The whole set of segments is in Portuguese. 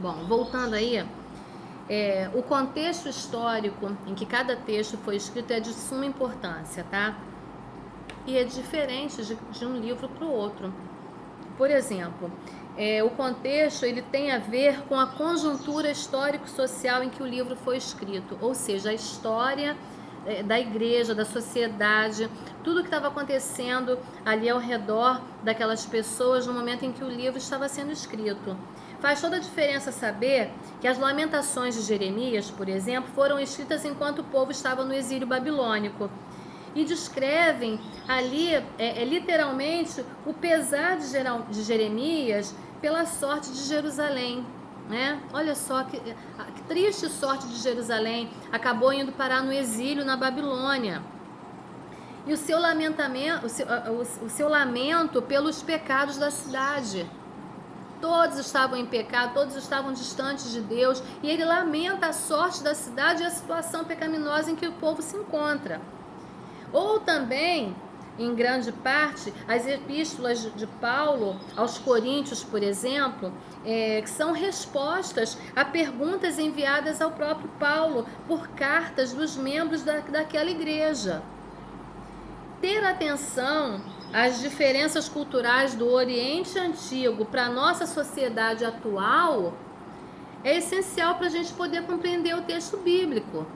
Bom, voltando aí, o contexto histórico em que cada texto foi escrito é de suma importância, tá? E é diferente de um livro para o outro. Por exemplo, o contexto ele tem a ver com a conjuntura histórico-social em que o livro foi escrito, ou seja, a história da igreja, da sociedade, tudo que estava acontecendo ali ao redor daquelas pessoas no momento em que o livro estava sendo escrito. Faz toda a diferença saber que as Lamentações de Jeremias, por exemplo, foram escritas enquanto o povo estava no exílio babilônico e descrevem ali literalmente o pesar de Jeremias pela sorte de Jerusalém, né? Olha só que triste sorte de Jerusalém, acabou indo parar no exílio na Babilônia. E o seu lamento pelos pecados da cidade. Todos estavam em pecado, todos estavam distantes de Deus, e ele lamenta a sorte da cidade e a situação pecaminosa em que o povo se encontra. Ou também, em grande parte, as epístolas de Paulo aos Coríntios, por exemplo, que são respostas a perguntas enviadas ao próprio Paulo por cartas dos membros daquela igreja. Ter atenção às diferenças culturais do Oriente Antigo para a nossa sociedade atual é essencial para a gente poder compreender o texto bíblico.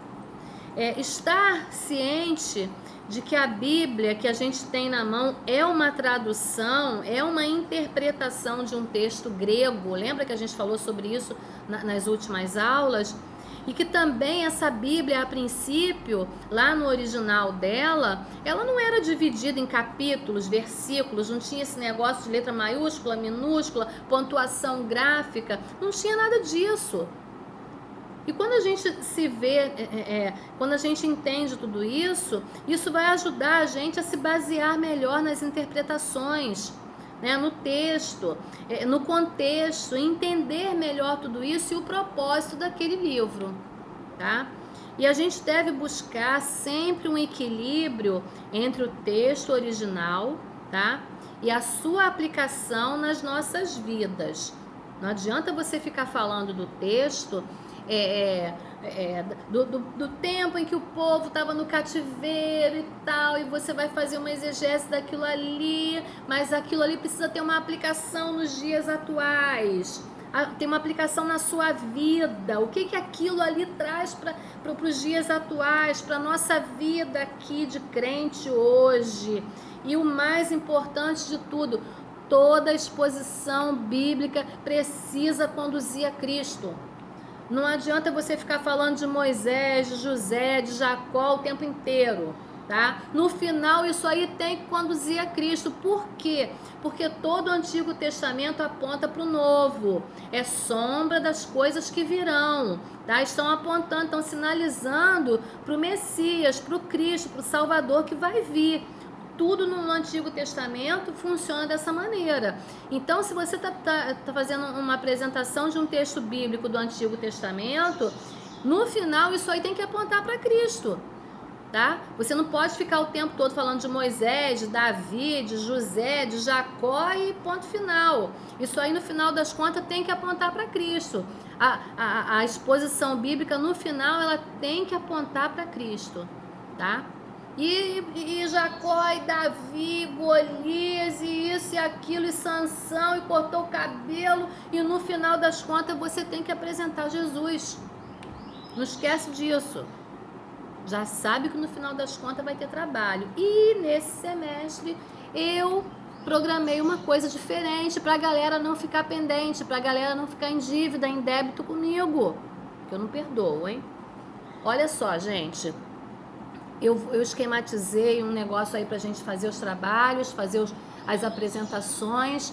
Estar ciente de que a Bíblia que a gente tem na mão é uma tradução, é uma interpretação de um texto grego. Lembra que a gente falou sobre isso nas últimas aulas? E que também essa Bíblia, a princípio, lá no original dela, ela não era dividida em capítulos, versículos, não tinha esse negócio de letra maiúscula, minúscula, pontuação gráfica, não tinha nada disso. E quando a gente se vê, quando a gente entende tudo isso, isso vai ajudar a gente a se basear melhor nas interpretações, né, no texto, no contexto, entender melhor tudo isso e o propósito daquele livro, tá? E a gente deve buscar sempre um equilíbrio entre o texto original, tá, e a sua aplicação nas nossas vidas. Não adianta você ficar falando do texto do tempo em que o povo estava no cativeiro e tal, e você vai fazer uma exegese daquilo ali, mas aquilo ali precisa ter uma aplicação nos dias atuais, tem uma aplicação na sua vida. O que aquilo ali traz para os dias atuais, para a nossa vida aqui de crente hoje. E o mais importante de tudo, toda exposição bíblica precisa conduzir a Cristo. Não adianta você ficar falando de Moisés, de José, de Jacó o tempo inteiro, tá? No final, isso aí tem que conduzir a Cristo. Por quê? Porque todo o Antigo Testamento aponta para o Novo. É sombra das coisas que virão, tá? Estão apontando, estão sinalizando para o Messias, para o Cristo, para o Salvador que vai vir. Tudo no Antigo Testamento funciona dessa maneira. Então, se você está fazendo uma apresentação de um texto bíblico do Antigo Testamento, no final isso aí tem que apontar para Cristo, tá? Você não pode ficar o tempo todo falando de Moisés, de Davi, de José, de Jacó e ponto final. Isso aí, no final das contas, tem que apontar para Cristo. A exposição bíblica, no final, ela tem que apontar para Cristo, tá? E Jacó e Davi, Golias e isso e aquilo e Sansão e cortou o cabelo, e no final das contas você tem que apresentar Jesus. Não esquece disso. Já sabe que no final das contas vai ter trabalho. E nesse semestre eu programei uma coisa diferente para a galera não ficar pendente, para a galera não ficar em dívida, em débito comigo, que eu não perdoo, hein? Olha só, gente. Eu esquematizei um negócio aí pra gente fazer os trabalhos, fazer as apresentações.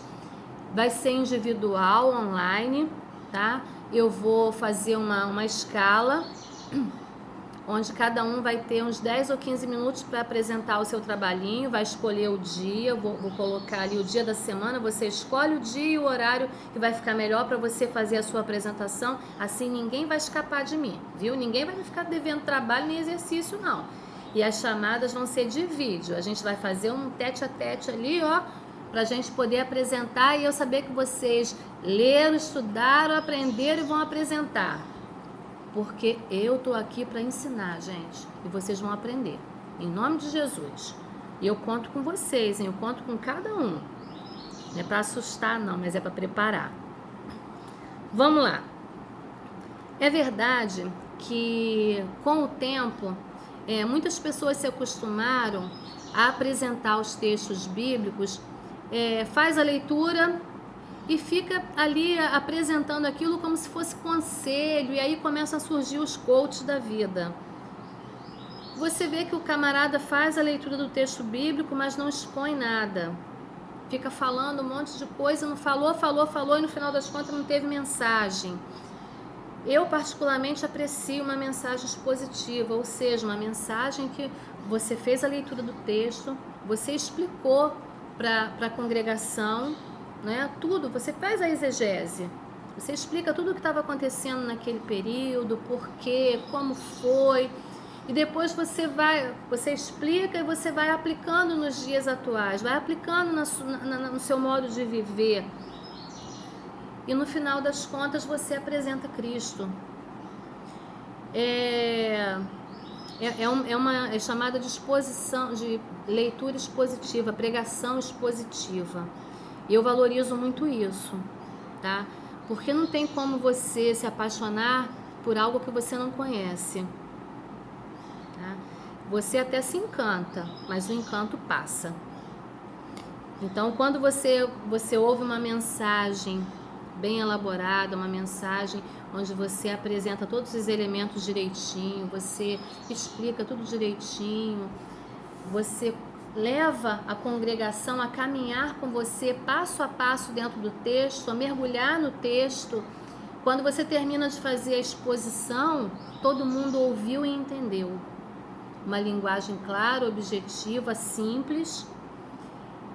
Vai ser individual, online, tá? Eu vou fazer uma escala, onde cada um vai ter uns 10 ou 15 minutos para apresentar o seu trabalhinho, vai escolher o dia, vou colocar ali o dia da semana, você escolhe o dia e o horário que vai ficar melhor para você fazer a sua apresentação, assim ninguém vai escapar de mim, viu? Ninguém vai ficar devendo trabalho nem exercício, não. E as chamadas vão ser de vídeo. A gente vai fazer um tete a tete ali, ó, para a gente poder apresentar e eu saber que vocês leram, estudaram, aprenderam e vão apresentar. Porque eu tô aqui para ensinar, gente, e vocês vão aprender. Em nome de Jesus. E eu conto com vocês, hein? Eu conto com cada um. Não é para assustar, não, mas é para preparar. Vamos lá. É verdade que, com o tempo, muitas pessoas se acostumaram a apresentar os textos bíblicos, faz a leitura e fica ali apresentando aquilo como se fosse conselho, e aí começam a surgir os coaches da vida. Você vê que o camarada faz a leitura do texto bíblico, mas não expõe nada. Fica falando um monte de coisa, não falou, e no final das contas não teve mensagem. Eu particularmente aprecio uma mensagem expositiva, ou seja, uma mensagem que você fez a leitura do texto, você explicou para a congregação, né? Tudo, você faz a exegese, você explica tudo o que estava acontecendo naquele período, por quê, como foi, e depois você explica e você vai aplicando nos dias atuais, vai aplicando no seu modo de viver. E no final das contas você apresenta Cristo. É chamada de exposição, de leitura expositiva, pregação expositiva. E eu valorizo muito isso, tá? Porque não tem como você se apaixonar por algo que você não conhece. Tá? Você até se encanta, mas o encanto passa. Então, quando você ouve uma mensagem bem elaborada, uma mensagem onde você apresenta todos os elementos direitinho, você explica tudo direitinho, você leva a congregação a caminhar com você passo a passo dentro do texto, a mergulhar no texto. Quando você termina de fazer a exposição, todo mundo ouviu e entendeu. Uma linguagem clara, objetiva, simples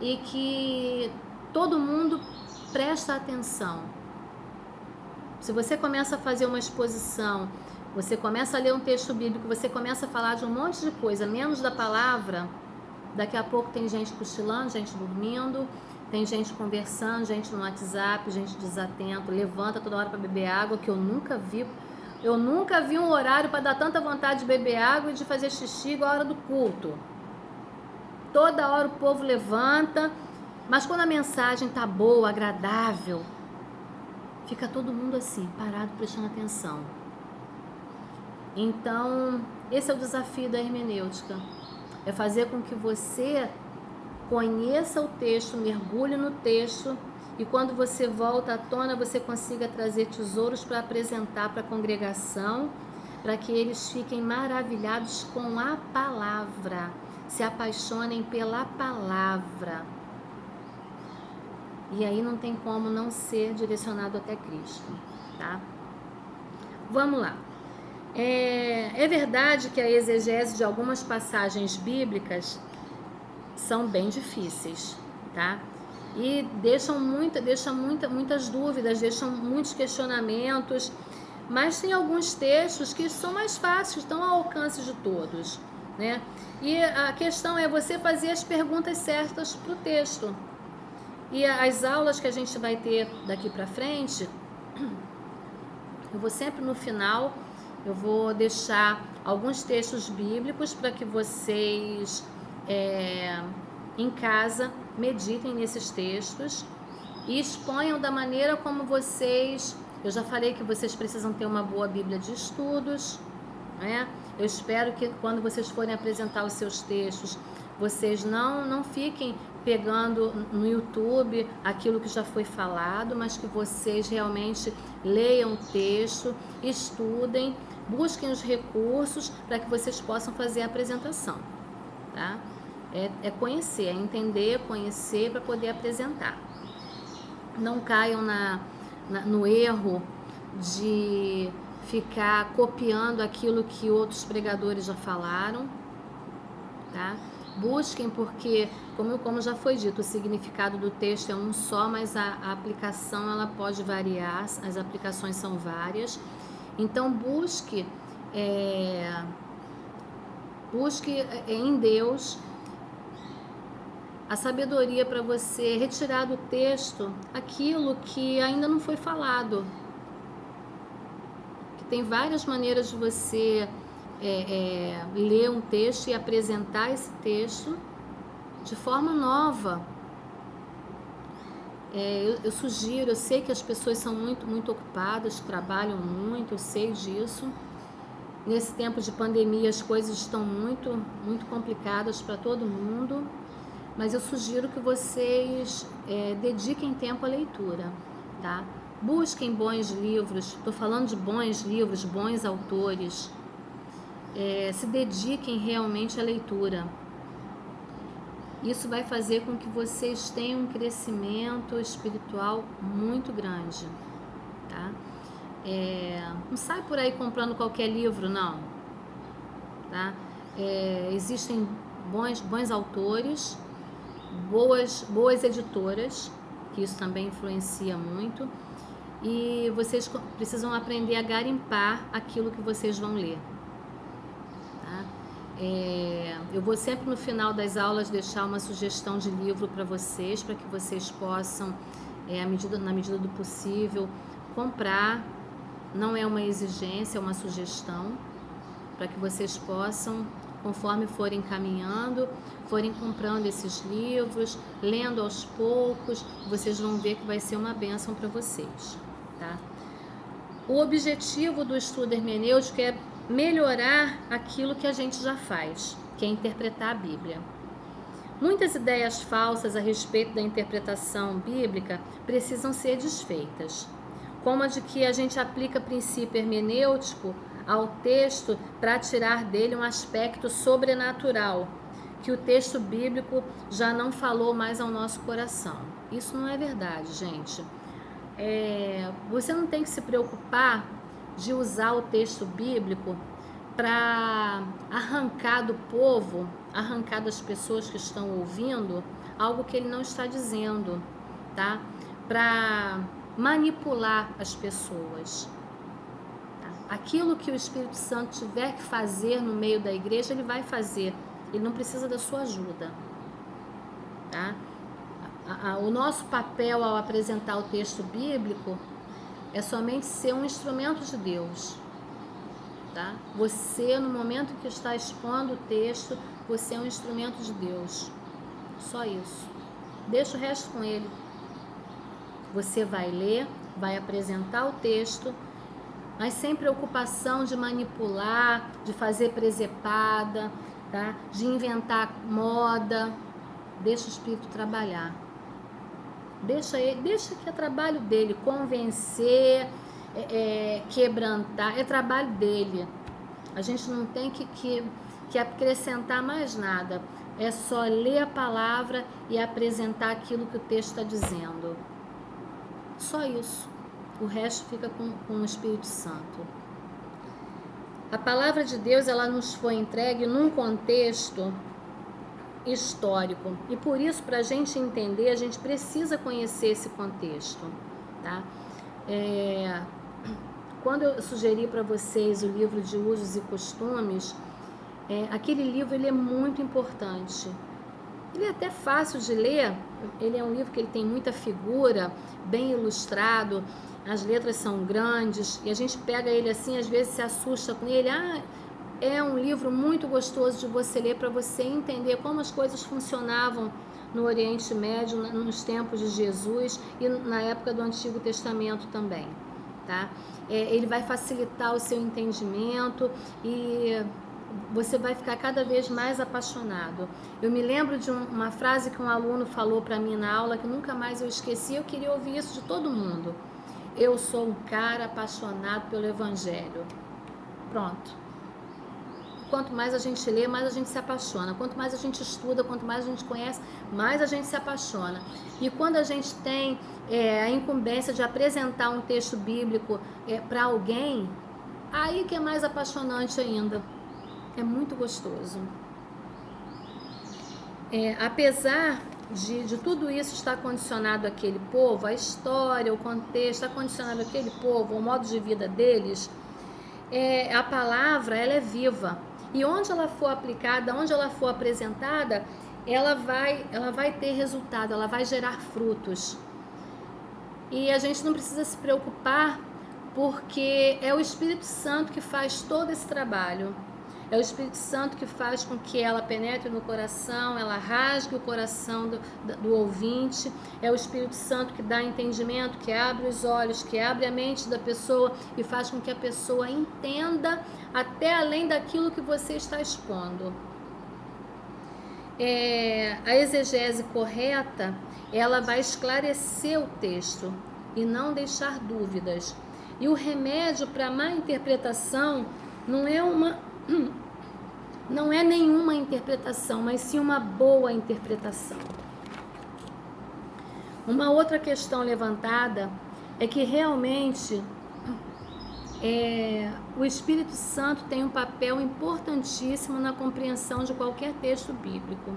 e que todo mundo presta atenção. Se você começa a fazer uma exposição, você começa a ler um texto bíblico, você começa a falar de um monte de coisa, menos da palavra, daqui a pouco tem gente cochilando, gente dormindo, tem gente conversando, gente no WhatsApp, gente desatento, levanta toda hora para beber água, que eu nunca vi. Eu nunca vi um horário para dar tanta vontade de beber água e de fazer xixi igual a hora do culto. Toda hora o povo levanta, mas quando a mensagem tá boa, agradável, fica todo mundo assim, parado, prestando atenção. Então, esse é o desafio da hermenêutica. É fazer com que você conheça o texto, mergulhe no texto, e quando você volta à tona, você consiga trazer tesouros para apresentar para a congregação, para que eles fiquem maravilhados com a palavra, se apaixonem pela palavra. E aí não tem como não ser direcionado até Cristo, tá? Vamos lá. É verdade que a exegese de algumas passagens bíblicas são bem difíceis, tá? E deixam muitas dúvidas, deixam muitos questionamentos, mas tem alguns textos que são mais fáceis, estão ao alcance de todos, né? E a questão é você fazer as perguntas certas para o texto. E as aulas que a gente vai ter daqui para frente, eu vou sempre no final, eu vou deixar alguns textos bíblicos para que vocês em casa meditem nesses textos e exponham da maneira como vocês. Eu já falei que vocês precisam ter uma boa Bíblia de estudos, né? Eu espero que quando vocês forem apresentar os seus textos, vocês não fiquem pegando no YouTube aquilo que já foi falado, mas que vocês realmente leiam o texto, estudem, busquem os recursos para que vocês possam fazer a apresentação, tá? É conhecer, é entender, conhecer para poder apresentar. Não caiam no erro de ficar copiando aquilo que outros pregadores já falaram, tá? Busquem, porque, como já foi dito, o significado do texto é um só, mas a aplicação ela pode variar, as aplicações são várias. Então busque em Deus a sabedoria para você retirar do texto aquilo que ainda não foi falado. Que tem várias maneiras de você ler um texto e apresentar esse texto de forma nova. Eu sugiro, eu sei que as pessoas são muito ocupadas, trabalham muito, eu sei disso. Nesse tempo de pandemia as coisas estão muito complicadas para todo mundo, mas eu sugiro que vocês dediquem tempo à leitura, tá? Busquem bons livros, estou falando de bons livros, bons autores, se dediquem realmente à leitura. Isso vai fazer com que vocês tenham um crescimento espiritual muito grande, tá? Não sai por aí comprando qualquer livro, não, tá? Existem bons autores, boas editoras, que isso também influencia muito, e vocês precisam aprender a garimpar aquilo que vocês vão ler. Eu vou sempre no final das aulas deixar uma sugestão de livro para vocês, para que vocês possam, na medida do possível, comprar. Não é uma exigência, é uma sugestão, para que vocês possam, conforme forem caminhando, forem comprando esses livros, lendo aos poucos, vocês vão ver que vai ser uma bênção para vocês, tá? O objetivo do estudo hermenêutico é melhorar aquilo que a gente já faz, que é interpretar a Bíblia. Muitas ideias falsas a respeito da interpretação bíblica precisam ser desfeitas, como a de que a gente aplica princípio hermenêutico ao texto para tirar dele um aspecto sobrenatural, que o texto bíblico já não falou mais ao nosso coração. Isso não é verdade, gente. Você não tem que se preocupar de usar o texto bíblico para arrancar do povo, arrancar das pessoas que estão ouvindo algo que ele não está dizendo, tá? Para manipular as pessoas. Tá? Aquilo que o Espírito Santo tiver que fazer no meio da igreja, ele vai fazer. Ele não precisa da sua ajuda, tá? O nosso papel ao apresentar o texto bíblico é somente ser um instrumento de Deus, tá? Você, no momento que está expondo o texto, você é um instrumento de Deus. Só isso. Deixa o resto com Ele. Você vai ler, vai apresentar o texto, mas sem preocupação de manipular, de fazer presepada, tá? De inventar moda. Deixa o Espírito trabalhar. Deixa que é trabalho dele, convencer, quebrantar, é trabalho dele. A gente não tem que acrescentar mais nada, é só ler a palavra e apresentar aquilo que o texto está dizendo. Só isso, o resto fica com o Espírito Santo. A palavra de Deus, ela nos foi entregue num contexto histórico, e por isso, para a gente entender, a gente precisa conhecer esse contexto, tá? Quando eu sugeri para vocês o livro de Usos e Costumes, aquele livro ele é muito importante. Ele é até fácil de ler, ele é um livro que ele tem muita figura, bem ilustrado, as letras são grandes, e a gente pega ele assim, às vezes se assusta com ele. É um livro muito gostoso de você ler, para você entender como as coisas funcionavam no Oriente Médio, nos tempos de Jesus e na época do Antigo Testamento também, tá? Ele vai facilitar o seu entendimento e você vai ficar cada vez mais apaixonado. Eu me lembro de uma frase que um aluno falou para mim na aula, que nunca mais eu esqueci, eu queria ouvir isso de todo mundo. Eu sou um cara apaixonado pelo Evangelho. Pronto. Quanto mais a gente lê, mais a gente se apaixona. Quanto mais a gente estuda, quanto mais a gente conhece, mais a gente se apaixona. E quando a gente tem a incumbência de apresentar um texto bíblico para alguém, aí que é mais apaixonante ainda. É muito gostoso. Apesar de tudo isso estar condicionado àquele povo, a história, o contexto, está condicionado àquele povo, o modo de vida deles, a palavra ela é viva. E onde ela for aplicada, onde ela for apresentada, ela vai ter resultado, ela vai gerar frutos. E a gente não precisa se preocupar, porque é o Espírito Santo que faz todo esse trabalho. É o Espírito Santo que faz com que ela penetre no coração, ela rasgue o coração do ouvinte. É o Espírito Santo que dá entendimento, que abre os olhos, que abre a mente da pessoa e faz com que a pessoa entenda até além daquilo que você está expondo. A exegese correta, ela vai esclarecer o texto e não deixar dúvidas. E o remédio para a má interpretação não é nenhuma interpretação, mas sim uma boa interpretação. Uma outra questão levantada é que realmente o Espírito Santo tem um papel importantíssimo na compreensão de qualquer texto bíblico.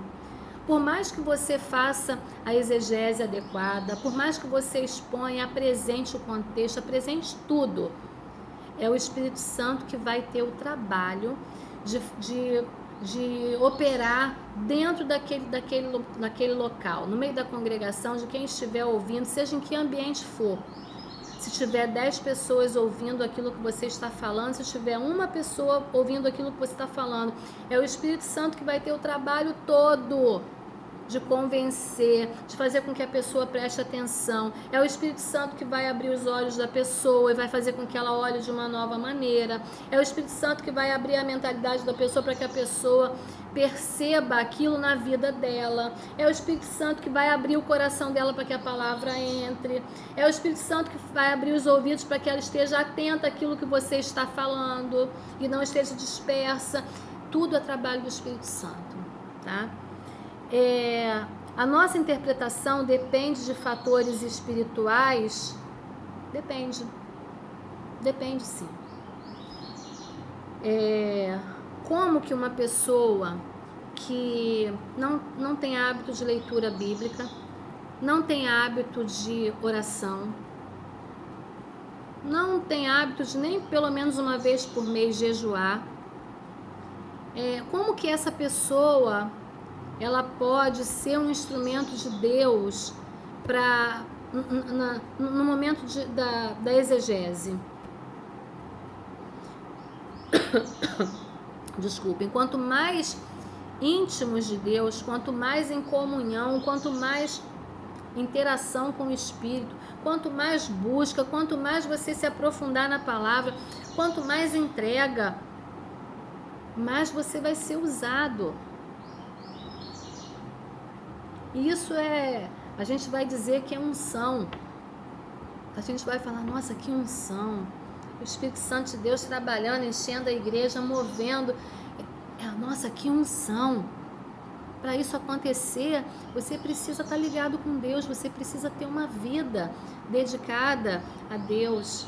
Por mais que você faça a exegese adequada, por mais que você exponha, apresente o contexto, apresente tudo, é o Espírito Santo que vai ter o trabalho de operar dentro daquele local, no meio da congregação, de quem estiver ouvindo, seja em que ambiente for. Se tiver 10 pessoas ouvindo aquilo que você está falando, se tiver uma pessoa ouvindo aquilo que você está falando, é o Espírito Santo que vai ter o trabalho todo de convencer, de fazer com que a pessoa preste atenção. É o Espírito Santo que vai abrir os olhos da pessoa e vai fazer com que ela olhe de uma nova maneira. É o Espírito Santo que vai abrir a mentalidade da pessoa para que a pessoa perceba aquilo na vida dela. É o Espírito Santo que vai abrir o coração dela para que a palavra entre. É o Espírito Santo que vai abrir os ouvidos para que ela esteja atenta àquilo que você está falando e não esteja dispersa. Tudo é trabalho do Espírito Santo, tá? A nossa interpretação depende de fatores espirituais? Depende sim. Como que uma pessoa que não tem hábito de leitura bíblica, não tem hábito de oração, não tem hábito de nem pelo menos uma vez por mês jejuar, como que essa pessoa ela pode ser um instrumento de Deus no momento da exegese? Desculpem, quanto mais íntimos de Deus, quanto mais em comunhão, quanto mais interação com o Espírito, quanto mais busca, quanto mais você se aprofundar na palavra, quanto mais entrega, mais você vai ser usado. Isso a gente vai dizer que é unção. A gente vai falar, nossa, que unção. O Espírito Santo de Deus trabalhando, enchendo a igreja, movendo. Nossa, que unção. Para isso acontecer, você precisa estar ligado com Deus, você precisa ter uma vida dedicada a Deus.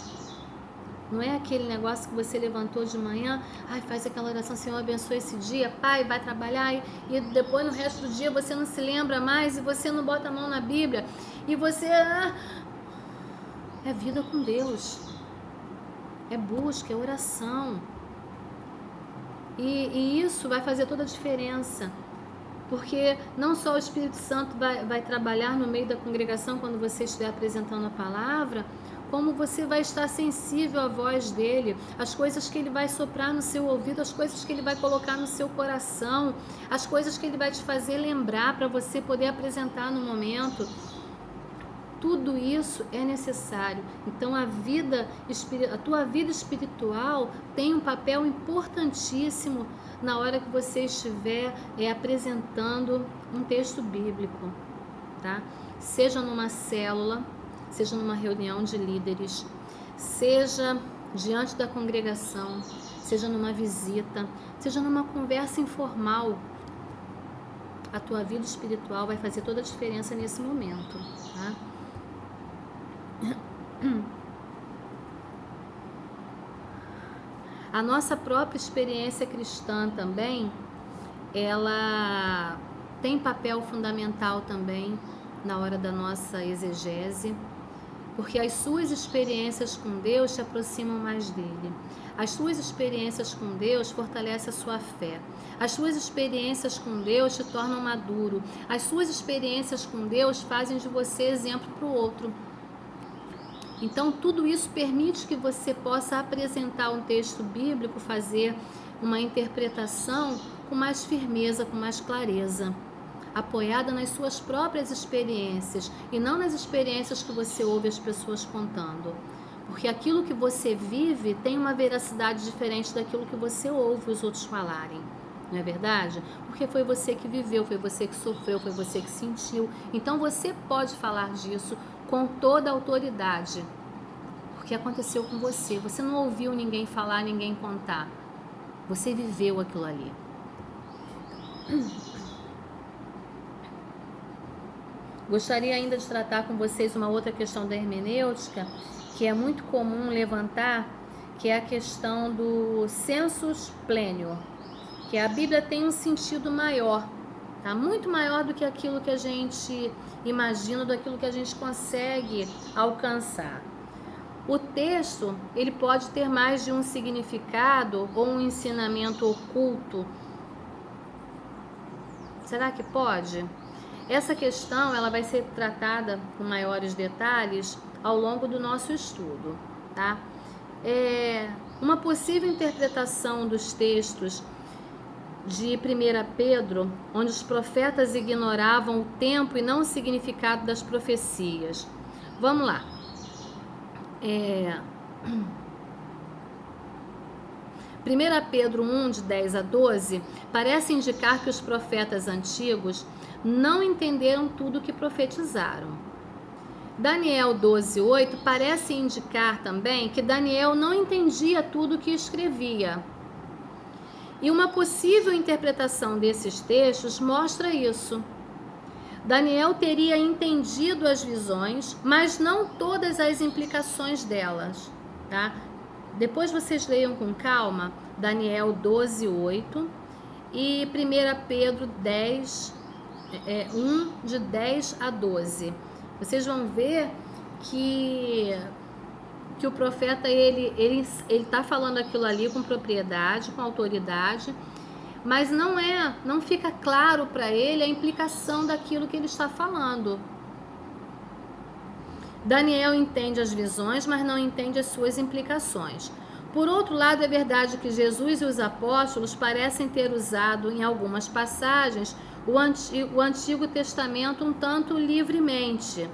Não é aquele negócio que você levantou de manhã, faz aquela oração, Senhor, abençoe esse dia, Pai, vai trabalhar, e depois no resto do dia você não se lembra mais, e você não bota a mão na Bíblia, e você... É vida com Deus, é busca, é oração, e isso vai fazer toda a diferença, porque não só o Espírito Santo vai trabalhar no meio da congregação quando você estiver apresentando a palavra, como você vai estar sensível à voz dele, as coisas que ele vai soprar no seu ouvido, as coisas que ele vai colocar no seu coração, as coisas que ele vai te fazer lembrar para você poder apresentar no momento. Tudo isso é necessário. Então a tua vida espiritual tem um papel importantíssimo na hora que você estiver apresentando um texto bíblico, tá? Seja numa célula, seja numa reunião de líderes, seja diante da congregação, seja numa visita, seja numa conversa informal, a tua vida espiritual vai fazer toda a diferença nesse momento, tá? A nossa própria experiência cristã também, ela tem papel fundamental também na hora da nossa exegese. porque as suas experiências com Deus te aproximam mais dele. As suas experiências com Deus fortalecem a sua fé. As suas experiências com Deus te tornam maduro. As suas experiências com Deus fazem de você exemplo para o outro. Então, tudo isso permite que você possa apresentar um texto bíblico, fazer uma interpretação com mais firmeza, com mais clareza, apoiada nas suas próprias experiências e não nas experiências que você ouve as pessoas contando. Porque aquilo que você vive tem uma veracidade diferente daquilo que você ouve os outros falarem. Não é verdade? Porque foi você que viveu, foi você que sofreu, foi você que sentiu. Então você pode falar disso com toda a autoridade. Porque aconteceu com você. Você não ouviu ninguém falar, ninguém contar. Você viveu aquilo ali. Gostaria ainda de tratar com vocês uma outra questão da hermenêutica, que é muito comum levantar, que é a questão do sensus plenior, que a Bíblia tem um sentido maior, tá? Muito maior do que aquilo que a gente imagina, daquilo que a gente consegue alcançar. O texto, ele pode ter mais de um significado ou um ensinamento oculto. Será que pode? Essa questão ela vai ser tratada com maiores detalhes ao longo do nosso estudo, tá? Uma possível interpretação dos textos de 1 Pedro, onde os profetas ignoravam o tempo e não o significado das profecias. Vamos lá. 1 Pedro 1, de 10 a 12, parece indicar que os profetas antigos não entenderam tudo o que profetizaram. Daniel 12, 8 parece indicar também que Daniel não entendia tudo o que escrevia. E uma possível interpretação desses textos mostra isso. Daniel teria entendido as visões, mas não todas as implicações delas, tá? Depois vocês leiam com calma Daniel 12, 8 e 1 Pedro 10, 1, de 10 a 12. Vocês vão ver que o profeta ele está falando aquilo ali com propriedade, com autoridade, mas não fica claro para ele a implicação daquilo que ele está falando. Daniel entende as visões, mas não entende as suas implicações. Por outro lado, é verdade que Jesus e os apóstolos parecem ter usado em algumas passagens o Antigo Testamento um tanto livremente.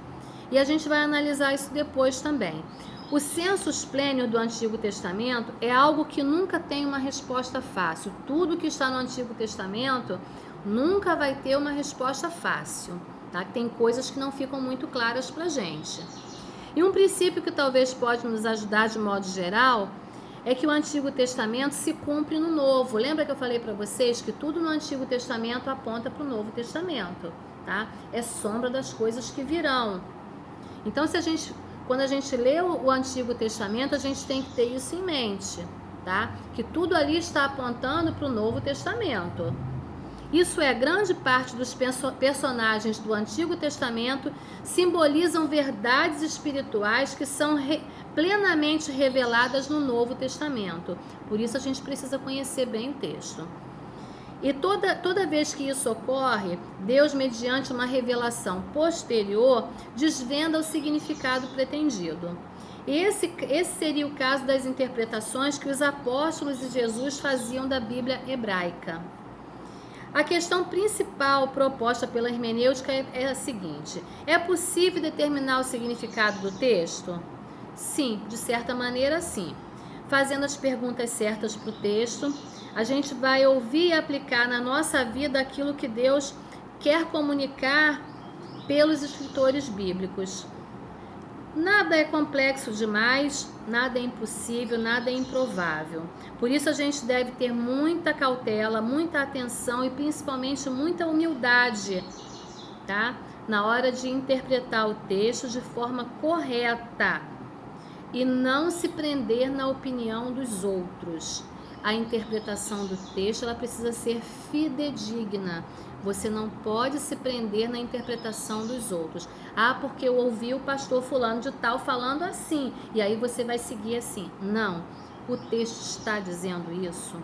E a gente vai analisar isso depois também. O sensus plenior do Antigo Testamento é algo que nunca tem uma resposta fácil. Tudo que está no Antigo Testamento nunca vai ter uma resposta fácil, tá? Tem coisas que não ficam muito claras para a gente. E um princípio que talvez pode nos ajudar de modo geral é que o Antigo Testamento se cumpre no Novo. Lembra que eu falei para vocês que tudo no Antigo Testamento aponta para o Novo Testamento, tá? É sombra das coisas que virão. Então, quando a gente lê o Antigo Testamento, a gente tem que ter isso em mente, tá? Que tudo ali está apontando para o Novo Testamento. Isso é, grande parte dos personagens do Antigo Testamento simbolizam verdades espirituais que são plenamente reveladas no Novo Testamento. Por isso a gente precisa conhecer bem o texto. E toda vez que isso ocorre, Deus, mediante uma revelação posterior, desvenda o significado pretendido. E esse seria o caso das interpretações que os apóstolos e Jesus faziam da Bíblia hebraica. A questão principal proposta pela hermenêutica é a seguinte: é possível determinar o significado do texto? Sim, de certa maneira sim. Fazendo as perguntas certas para o texto, a gente vai ouvir e aplicar na nossa vida aquilo que Deus quer comunicar pelos escritores bíblicos. Nada é complexo demais, nada é impossível, nada é improvável. Por isso a gente deve ter muita cautela, muita atenção e principalmente muita humildade, tá? Na hora de interpretar o texto de forma correta e não se prender na opinião dos outros. A interpretação do texto ela precisa ser fidedigna. Você não pode se prender na interpretação dos outros. Ah, porque eu ouvi o pastor fulano de tal falando assim, e aí você vai seguir assim. Não, o texto está dizendo isso.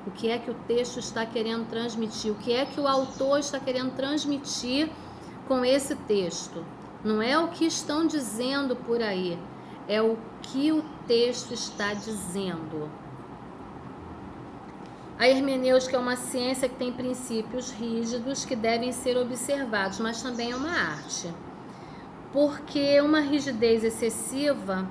O que é que o texto está querendo transmitir? O que é que o autor está querendo transmitir com esse texto? Não é o que estão dizendo por aí, é o que o texto está dizendo. A hermenêutica é uma ciência que tem princípios rígidos que devem ser observados, mas também é uma arte. Porque uma rigidez excessiva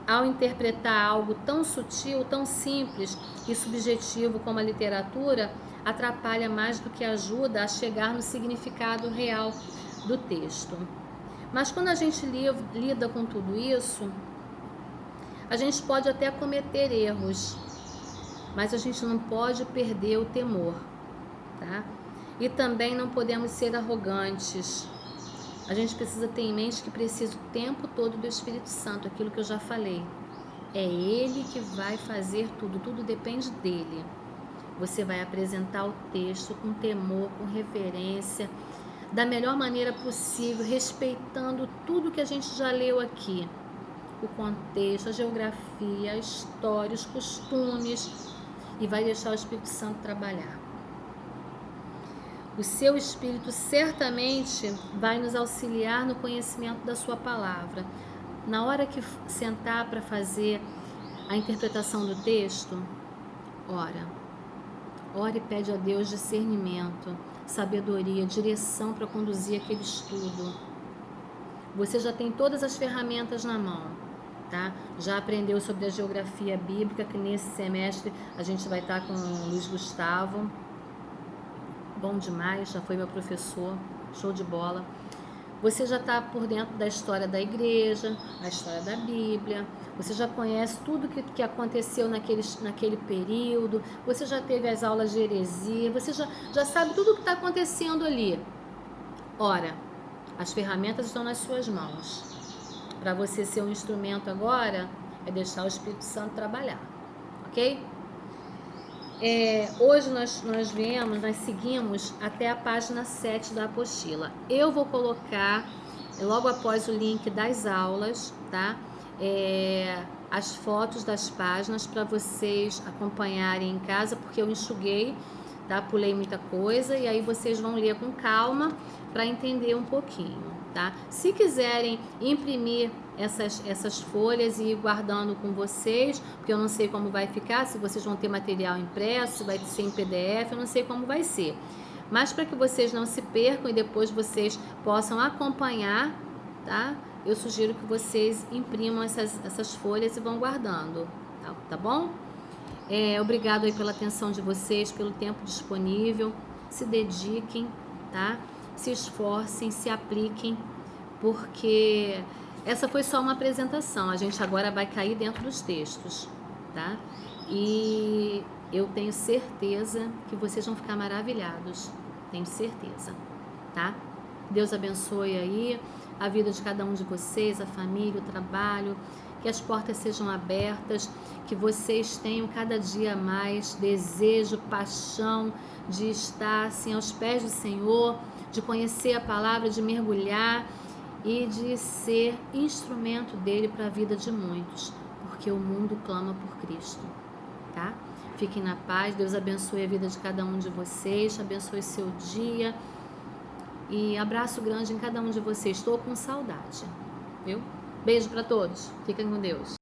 ao interpretar algo tão sutil, tão simples e subjetivo como a literatura, atrapalha mais do que ajuda a chegar no significado real do texto. Mas quando a gente lida com tudo isso, a gente pode até cometer erros, mas a gente não pode perder o temor, tá? E também não podemos ser arrogantes. A gente precisa ter em mente que precisa o tempo todo do Espírito Santo, aquilo que eu já falei. É Ele que vai fazer tudo, tudo depende dele. Você vai apresentar o texto com temor, com reverência, da melhor maneira possível, respeitando tudo que a gente já leu aqui. O contexto, a geografia, a história, os costumes, e vai deixar o Espírito Santo trabalhar. O seu Espírito certamente vai nos auxiliar no conhecimento da sua palavra. Na hora que sentar para fazer a interpretação do texto, ora e pede a Deus discernimento, sabedoria, direção para conduzir aquele estudo. Você já tem todas as ferramentas na mão, tá? Já aprendeu sobre a geografia bíblica, que nesse semestre a gente vai estar com o Luiz Gustavo. Bom demais, já foi meu professor, show de bola. Você já está por dentro da história da igreja, a história da Bíblia, você já conhece tudo que aconteceu naquele período, você já teve as aulas de heresia, você já sabe tudo o que está acontecendo ali. Ora, as ferramentas estão nas suas mãos. Para você ser um instrumento agora, é deixar o Espírito Santo trabalhar, ok? Hoje nós seguimos até a página 7 da apostila. Eu vou colocar, logo após o link das aulas, tá? As fotos das páginas para vocês acompanharem em casa, porque eu enxuguei, tá? Pulei muita coisa e aí vocês vão ler com calma para entender um pouquinho, tá? Se quiserem imprimir essas folhas e ir guardando com vocês, porque eu não sei como vai ficar, se vocês vão ter material impresso, se vai ser em PDF, eu não sei como vai ser. Mas para que vocês não se percam e depois vocês possam acompanhar, tá? Eu sugiro que vocês imprimam essas folhas e vão guardando, tá bom? Obrigado aí pela atenção de vocês, pelo tempo disponível. Se dediquem, tá? Se esforcem, se apliquem, porque essa foi só uma apresentação. A gente agora vai cair dentro dos textos, tá? E eu tenho certeza que vocês vão ficar maravilhados. Tenho certeza, tá? Deus abençoe aí a vida de cada um de vocês, a família, o trabalho, que as portas sejam abertas, que vocês tenham cada dia mais desejo, paixão de estar assim aos pés do Senhor, de conhecer a palavra, de mergulhar e de ser instrumento dele para a vida de muitos, porque o mundo clama por Cristo, tá? Fiquem na paz, Deus abençoe a vida de cada um de vocês, abençoe seu dia e abraço grande em cada um de vocês. Estou com saudade, viu? Beijo para todos, fiquem com Deus.